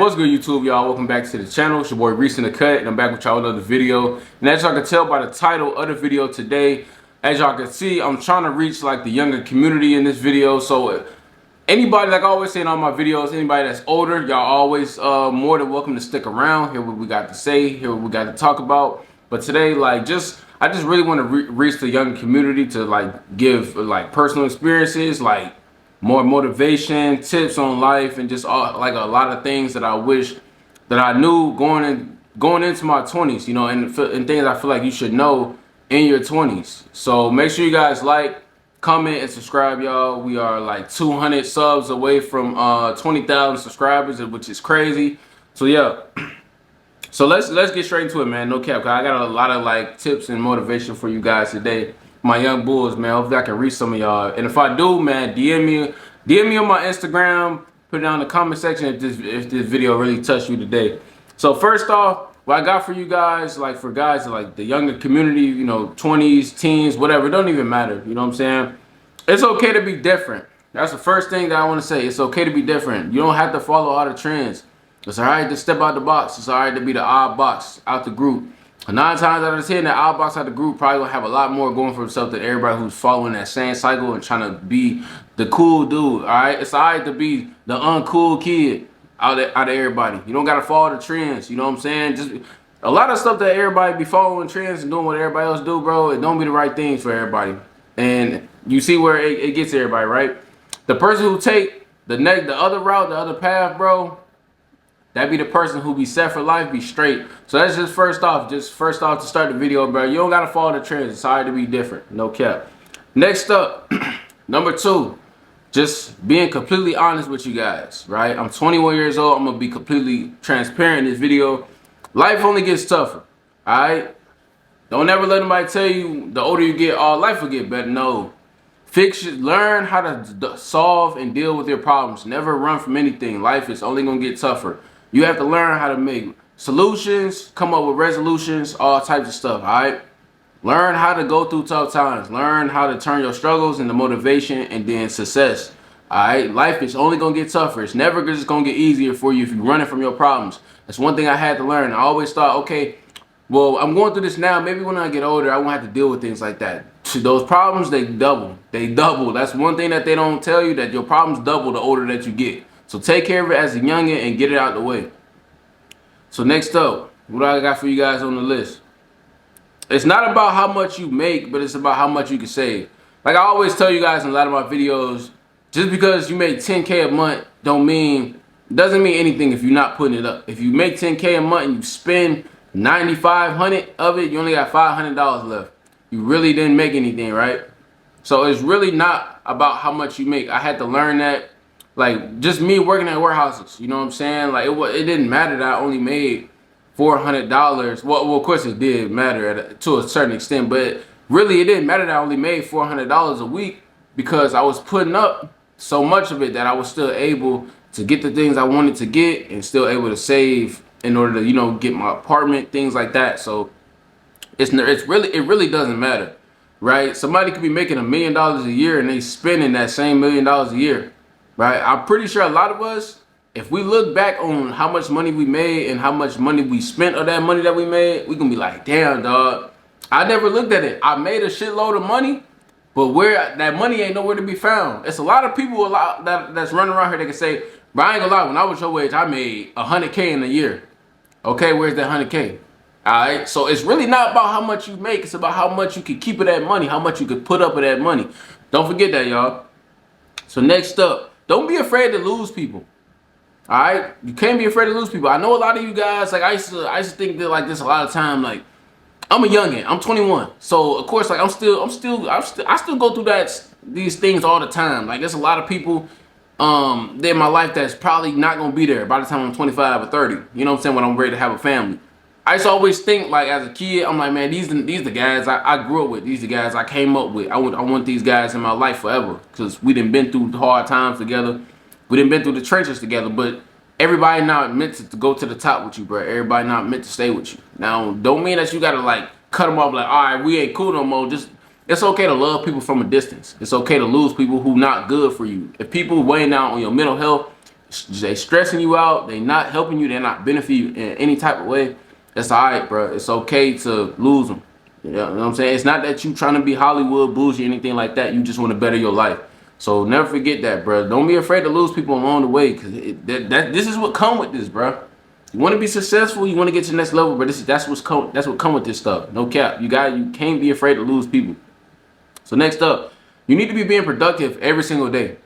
What's good, YouTube, y'all? Welcome back to the channel. It's your boy Reese in the Cut, and I'm back with y'all with another video. And as y'all can tell by the title of the video today, as y'all can see, I'm trying to reach like the younger community in this video. So anybody, like I always say in all my videos, anybody that's older, y'all always more than welcome to stick around, hear what we got to say, hear what we got to talk about. But today, like, I just really want to reach the younger community to like give like personal experiences, like more motivation, tips on life, and just like a lot of things that I wish that I knew going into my 20s, you know, and things I feel like you should know in your 20s. So make sure you guys like, comment, and subscribe, y'all. We are like 200 subs away from 20,000 subscribers, which is crazy. So yeah, so let's get straight into it, man. No cap, 'cause I got a lot of like tips and motivation for you guys today. My young bulls, man. Hopefully I can reach some of y'all. And if I do, man, DM me on my Instagram. Put it down in the comment section if this video really touched you today. So first off, what I got for you guys, like for guys like the younger community, you know, 20s, teens, whatever, it don't even matter. You know what I'm saying? It's okay to be different. That's the first thing that I want to say. It's okay to be different. You don't have to follow all the trends. It's all right to step out the box. It's all right to be the odd box out the group. 9 times out of 10, that odd box out the group probably gonna have a lot more going for himself than everybody who's following that same cycle and trying to be the cool dude. All right, it's all right to be the uncool kid out of everybody. You don't gotta follow the trends. You know what I'm saying? Just a lot of stuff that everybody be following trends and doing what everybody else do, bro. It don't be the right things for everybody. And you see where it gets everybody, right? The person who take the other route, the other path, bro, that be the person who be set for life, be straight. So that's just first off to start the video, bro. You don't gotta follow the trends. It's hard to be different, no cap. Next up, number 2, just being completely honest with you guys, right? I'm 21 years old. I'm gonna be completely transparent in this video. Life only gets tougher, all right? Don't ever let anybody tell you the older you get, all life will get better. No. Learn how to solve and deal with your problems. Never run from anything. Life is only gonna get tougher. You have to learn how to make solutions, come up with resolutions, all types of stuff, all right? Learn how to go through tough times. Learn how to turn your struggles into motivation and then success, all right? Life is only going to get tougher. It's never just going to get easier for you if you're running from your problems. That's one thing I had to learn. I always thought, okay, well, I'm going through this now. Maybe when I get older, I won't have to deal with things like that. Those problems, they double. They double. That's one thing that they don't tell you, that your problems double the older that you get. So take care of it as a youngin' and get it out the way. So next up, what I got for you guys on the list. It's not about how much you make, but it's about how much you can save. Like I always tell you guys in a lot of my videos, just because you make 10K a month doesn't mean anything if you're not putting it up. If you make 10K a month and you spend 9,500 of it, you only got $500 left. You really didn't make anything, right? So it's really not about how much you make. I had to learn that. Like, just me working at warehouses, you know what I'm saying? Like, it didn't matter that I only made $400. Well, of course it did matter to a certain extent, but really it didn't matter that I only made $400 a week, because I was putting up so much of it that I was still able to get the things I wanted to get and still able to save in order to, you know, get my apartment, things like that. So it really doesn't matter, right? Somebody could be making $1 million a year and they spending that same $1 million a year. Right, I'm pretty sure a lot of us, if we look back on how much money we made and how much money we spent of that money that we made, we gonna be like, damn, dog, I never looked at it. I made a shitload of money, but where that money ain't nowhere to be found. It's a lot of people that's running around here that can say, but I ain't gonna lie, when I was your age, I made 100K in a year. Okay, where's that 100K? All right, so it's really not about how much you make. It's about how much you can keep of that money, how much you could put up of that money. Don't forget that, y'all. So next up, don't be afraid to lose people. All right, you can't be afraid to lose people. I know a lot of you guys, like I used to think that like this a lot of time. Like I'm a youngin', I'm 21, so of course like I still go through these things all the time. Like there's a lot of people in my life that's probably not gonna be there by the time I'm 25 or 30. You know what I'm saying? When I'm ready to have a family. I used to always think, like, as a kid, I'm like, man, these the guys I grew up with. These the guys I came up with. I want these guys in my life forever, because we done been through hard times together. We done been through the trenches together. But everybody not meant to go to the top with you, bro. Everybody not meant to stay with you. Now, don't mean that you gotta like cut them off. Like, all right, we ain't cool no more. Just it's okay to love people from a distance. It's okay to lose people who not good for you. If people weighing down on your mental health, they stressing you out, they not helping you, they're not benefiting you in any type of way, it's alright, bro. It's okay to lose them. You know what I'm saying? It's not that you trying to be Hollywood, bougie, anything like that. You just want to better your life. So never forget that, bro. Don't be afraid to lose people along the way, because this is what come with this, bro. You want to be successful, you want to get to the next level, but that's what come with this stuff. No cap. You can't be afraid to lose people. So next up, you need to be being productive every single day.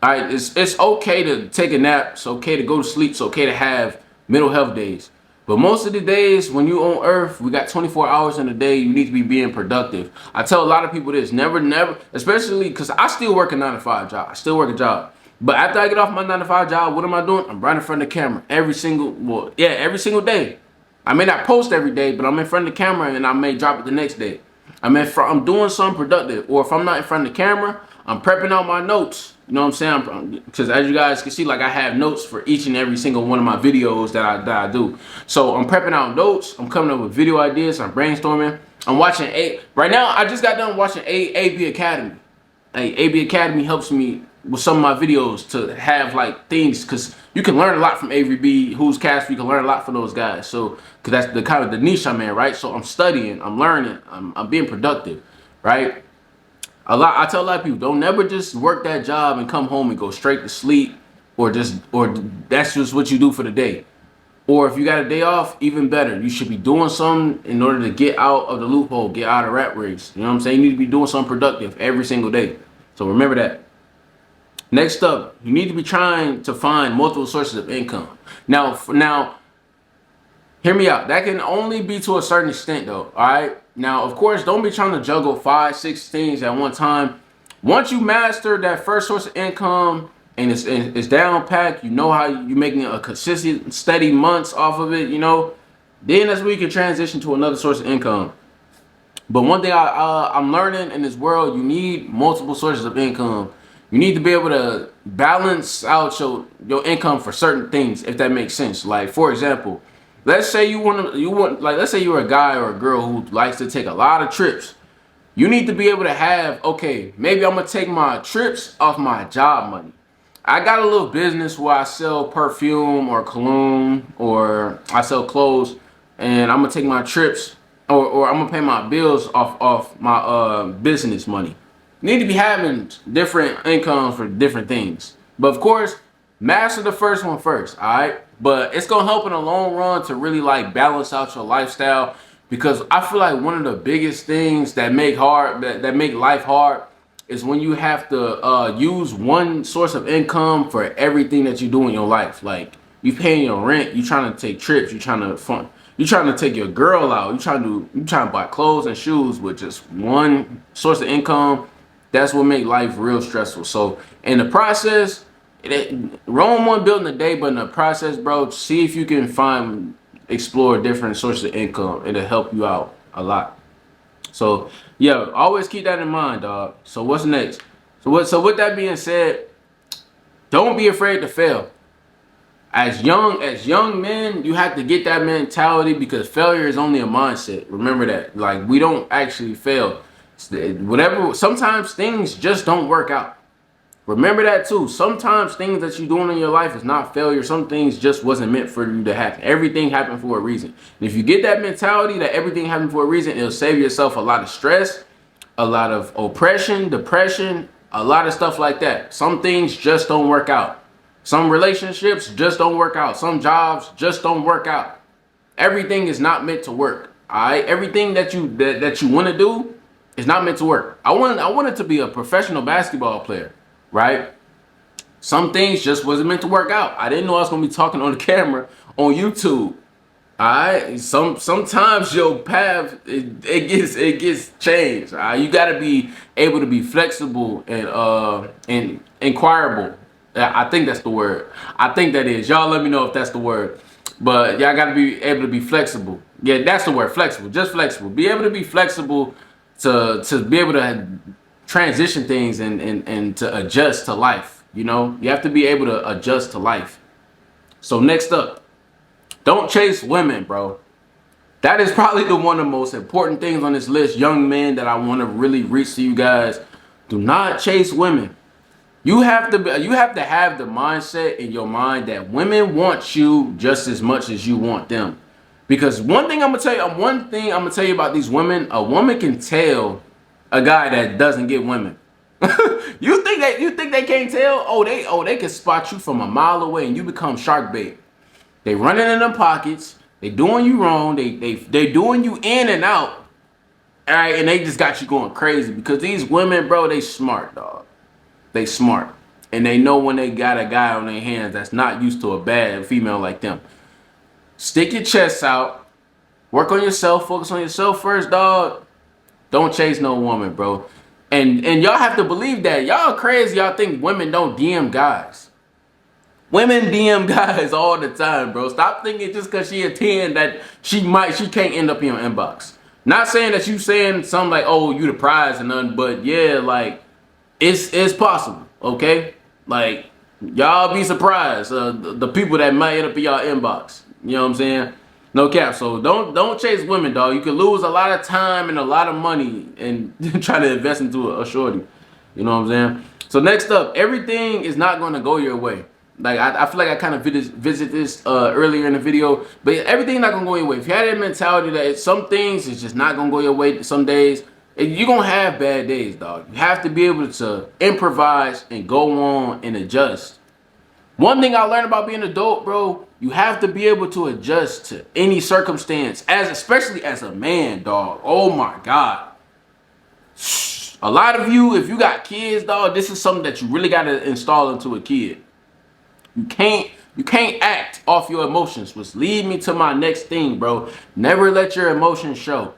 All right, it's okay to take a nap. It's okay to go to sleep. It's okay to have mental health days. But most of the days when you on Earth, we got 24 hours in a day. You need to be being productive. I tell a lot of people this: never, especially because I still work a 9-to-5 job. I still work a job. But after I get off my 9-to-5 job, what am I doing? I'm right in front of the camera every single day. I may not post every day, but I'm in front of the camera and I may drop it the next day. I'm doing something productive, or if I'm not in front of the camera, I'm prepping out my notes. You know what I'm saying? Because as you guys can see, like, I have notes for each and every single one of my videos that I do. So I'm prepping out notes. I'm coming up with video ideas. I'm brainstorming. I'm watching right now. I just got done watching AB Academy. AB Academy helps me with some of my videos to have like things, because you can learn a lot from AVB, Who's Cast. You can learn a lot from those guys. So because that's the kind of the niche I'm in, right? So I'm studying, I'm learning, I'm being productive, right? I tell a lot of people, don't never just work that job and come home and go straight to sleep, or that's just what you do for the day. Or if you got a day off, even better. You should be doing something in order to get out of the loophole, get out of rat race. You know what I'm saying? You need to be doing something productive every single day. So remember that. Next up, you need to be trying to find multiple sources of income. Now, hear me out. That can only be to a certain extent, though. All right. Now, of course, don't be trying to juggle 5, 6 things at one time. Once you master that first source of income and it's down packed, you know how you're making a consistent, steady months off of it. You know, then that's where you can transition to another source of income. But one thing I'm learning in this world, you need multiple sources of income. You need to be able to balance out your income for certain things, if that makes sense. Like, for example, let's say let's say you're a guy or a girl who likes to take a lot of trips. You need to be able to have, okay, maybe I'm gonna take my trips off my job money. I got a little business where I sell perfume or cologne, or I sell clothes, and I'm gonna take my trips, or I'm gonna pay my bills off my business money. You need to be having different incomes for different things. But of course, master the first one first, all right? But it's gonna help in the long run to really like balance out your lifestyle, because I feel like one of the biggest things that make life hard is when you have to use one source of income for everything that you do in your life. Like, you paying your rent, you trying to take trips, you trying to take your girl out, you trying to buy clothes and shoes with just one source of income. That's what make life real stressful. So in the process, Rome one building a day, but in the process, bro, see if you can explore different sources of income. It'll help you out a lot. So yeah, always keep that in mind, dog. So what's next? So with that being said, don't be afraid to fail. As young men, you have to get that mentality, because failure is only a mindset. Remember that. Like, we don't actually fail. Sometimes things just don't work out. Remember that too. Sometimes things that you're doing in your life is not failure. Some things just wasn't meant for you to happen. Everything happened for a reason. And if you get that mentality that everything happened for a reason, it'll save yourself a lot of stress, a lot of oppression, depression, a lot of stuff like that. Some things just don't work out. Some relationships just don't work out. Some jobs just don't work out. Everything is not meant to work. All right. Everything that you want to do is not meant to work. I wanted to be a professional basketball player, right? Some things just wasn't meant to work out. I didn't know I was gonna be talking on the camera on YouTube. Alright, sometimes your path it gets changed. All right? You gotta be able to be flexible and inquirable. I think that's the word. I think that is. Y'all let me know if that's the word. But y'all gotta be able to be flexible. Yeah, that's the word. Flexible. Just flexible. Be able to be flexible to be able to transition things and to adjust to life. You know, you have to be able to adjust to life. So next up, don't chase women, bro. That is probably one of the most important things on this list, young men, that I want to really reach to you guys. Do not chase women. You have to have the mindset in your mind that women want you just as much as you want them. Because one thing I'm gonna tell you about these women, a woman can tell a guy that doesn't get women. You think they can't tell? They can spot you from a mile away and you become shark bait. They running in them pockets, they doing you wrong, they doing you in and out. All right, and they just got you going crazy because these women, bro, they smart, dog. They smart. And they know when they got a guy on their hands that's not used to a bad female like them. Stick your chest out. Work on yourself. Focus on yourself first, dog. Don't chase no woman, bro. And y'all have to believe that. Y'all crazy. Y'all think women don't DM guys. Women DM guys all the time, bro. Stop thinking just because she a 10 that she can't end up in your inbox. Not saying that you saying something like, oh, you the prize and nothing, but yeah, like, it's possible, okay? Like, y'all be surprised, the people that might end up in y'all inbox. You know what I'm saying? No cap. So don't chase women, dog. You can lose a lot of time and a lot of money and try to invest into a shorty. You know what I'm saying? So next up, everything is not going to go your way. Like, I feel like I kind of visit this earlier in the video, but everything's not going to go your way. If you had that mentality that some things is just not going to go your way some days, you're going to have bad days, dog. You have to be able to improvise and go on and adjust. One thing I learned about being an adult, bro, you have to be able to adjust to any circumstance, especially as a man, dog. Oh my God. A lot of you, if you got kids, dog, this is something that you really got to install into a kid. You can't act off your emotions, which lead me to my next thing, bro. Never let your emotions show.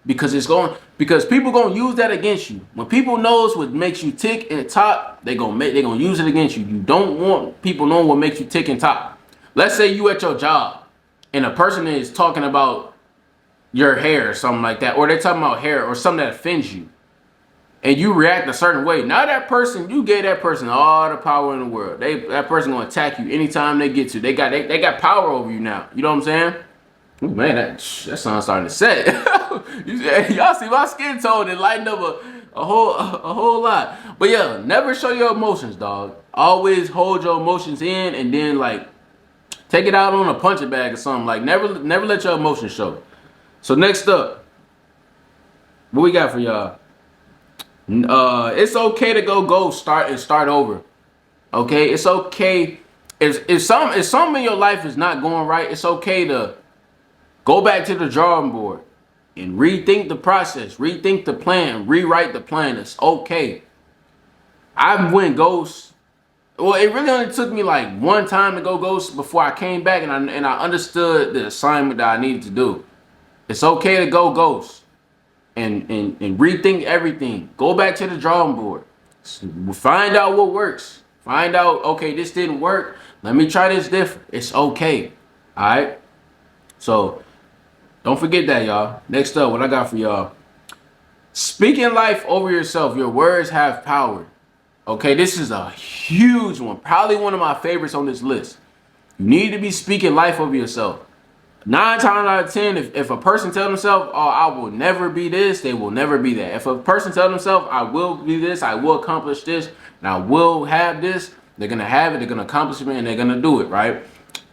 Because people gonna use that against you. When people knows what makes you tick and top, they gonna use it against you. You don't want people knowing what makes you tick and top. Let's say you at your job and a person is talking about your hair or something like that, or they're talking about hair or something that offends you, and you react a certain way. Now that person, you gave that person all the power in the world. That person gonna attack you anytime they get to. They got power over you now. You know what I'm saying? Ooh, man, that sun's starting to set. Y'all see my skin tone and lighten up a whole lot. But yeah, never show your emotions, dog. Always hold your emotions in and then like take it out on a punching bag or something. Like never let your emotions show. So next up, what we got for y'all? It's okay to go start over. Okay, it's okay if something in your life is not going right. It's okay to go back to the drawing board and rethink the process, rethink the plan, rewrite the plan. It's okay. I went ghost. Well, it really only took me like one time to go ghost before I came back and I understood the assignment that I needed to do. It's okay to go ghost and rethink everything. Go back to the drawing board. Find out what works. Find out, okay, this didn't work. Let me try this different. It's okay. All right. So don't forget that, y'all. Next up, what I got for y'all. Speaking life over yourself. Your words have power. Okay, this is a huge one. Probably one of my favorites on this list. You need to be speaking life over yourself. 9 times out of 10, if a person tells themselves, oh, I will never be this, they will never be that. If a person tells themselves, I will be this, I will accomplish this, and I will have this, they're going to have it, they're going to accomplish it, and they're going to do it, right?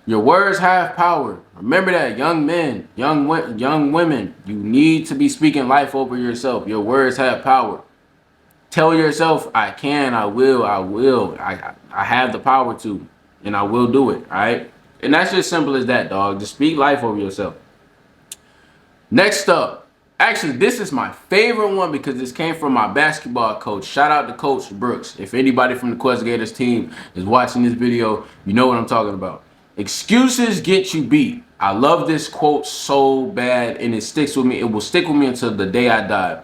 Your words have power. Remember that, young men, young women, you need to be speaking life over yourself. Your words have power. Tell yourself, I can, I will, I have the power to, and I will do it, all right? And that's just simple as that, dog. Just speak life over yourself. Next up, actually, this is my favorite one because this came from my basketball coach. Shout out to Coach Brooks. If anybody from the Quest Gators team is watching this video, you know what I'm talking about. Excuses get you beat. I love this quote so bad, and it sticks with me. It will stick with me until the day I die.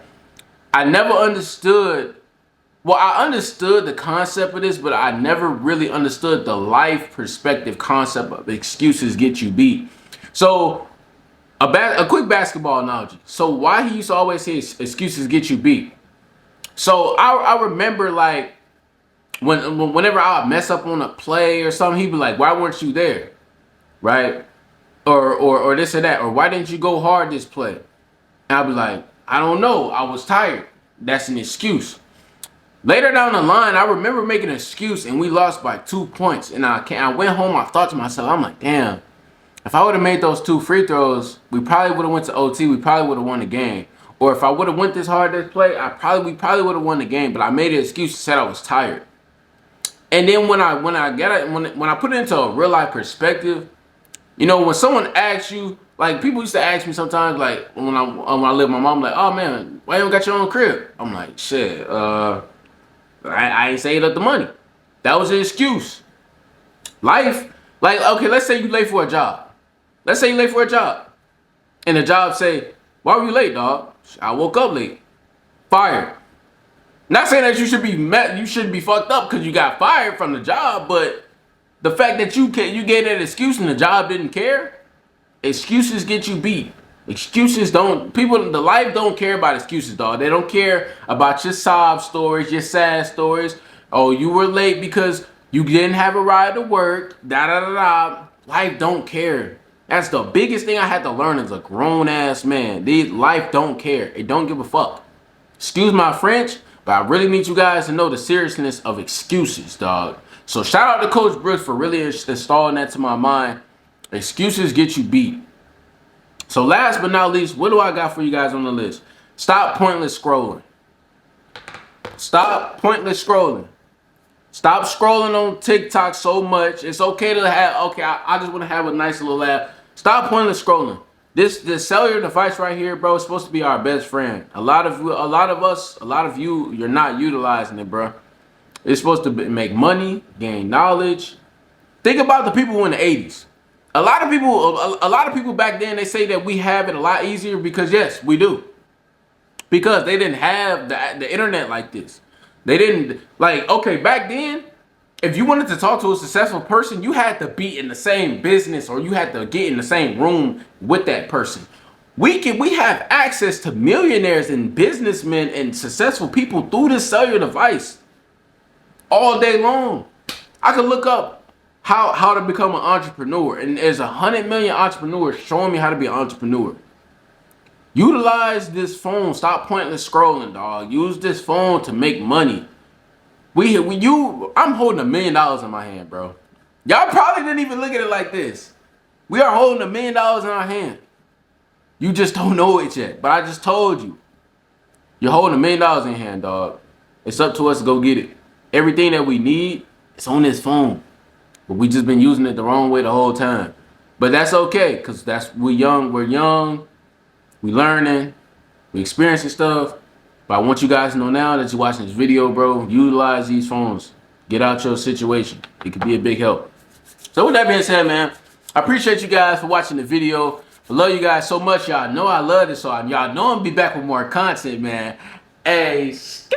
I never understood. Well, I understood the concept of this, but I never really understood the life perspective concept of excuses get you beat. So, a quick basketball analogy. So, why he used to always say excuses get you beat. So, I remember like whenever I would mess up on a play or something, he'd be like, "Why weren't you there?" Right? Or this or that. Or why didn't you go hard this play? And I'd be like, "I don't know. I was tired." That's an excuse. Later down the line, I remember making an excuse and we lost by 2 points. And I went home, I thought to myself, I'm like, damn, if I would have made those 2 free throws, we probably would have went to OT. We probably would have won the game. Or if I would have went this hard this play, we probably would have won the game. But I made an excuse and said I was tired. And then when I put it into a real life perspective, you know, when someone asks you, like people used to ask me sometimes, like when I live with my mom, like, oh man, why you don't got your own crib? I'm like, shit, I ain't saved up the money. That was an excuse. Life, like, okay, let's say you late for a job. Let's say you late for a job. And the job say, why were you late, dog? I woke up late. Fired. Not saying that you should be fucked up because you got fired from the job, but the fact that you gave that excuse and the job didn't care, excuses get you beat. Excuses don't, the life don't care about excuses, dog. They don't care about your sob stories, your sad stories. Oh, you were late because you didn't have a ride to work, da da da da. Life don't care. That's the biggest thing I had to learn as a grown ass man. Life don't care. It don't give a fuck. Excuse my French, but I really need you guys to know the seriousness of excuses, dog. So shout out to Coach Brooks for really installing that to my mind. Excuses get you beat. So last but not least, what do I got for you guys on the list? Stop pointless scrolling. Stop pointless scrolling. Stop scrolling on TikTok so much. It's okay to have, okay, I just want to have a nice little laugh. Stop pointless scrolling. This cellular device right here, bro, is supposed to be our best friend. A lot of you, you're not utilizing it, bro. It's supposed to make money, gain knowledge. Think about the people in the 80s. A lot of people back then, they say that we have it a lot easier because yes, we do. Because they didn't have the internet like this. They didn't, like, okay, back then, if you wanted to talk to a successful person, you had to be in the same business or you had to get in the same room with that person. We have access to millionaires and businessmen and successful people through this cellular device all day long. I could look up how to become an entrepreneur, and there's 100 million entrepreneurs showing me how to be an entrepreneur. Utilize this phone. Stop pointless scrolling, dog. Use this phone to make money. I'm holding $1 million in my hand, bro. Y'all probably didn't even look at it like this. We are holding $1 million in our hand. You just don't know it yet, but I just told you. You're holding $1 million in your hand, dog. It's up to us to go get it. Everything that we need, it's on this phone. But we just been using it the wrong way the whole time. But that's okay, because we're young, we learning, we experiencing stuff. But I want you guys to know now that you're watching this video, bro, utilize these phones. Get out your situation. It could be a big help. So with that being said, man, I appreciate you guys for watching the video. I love you guys so much. Y'all know I love this, so y'all know I'm gonna be back with more content, man. Hey, skate!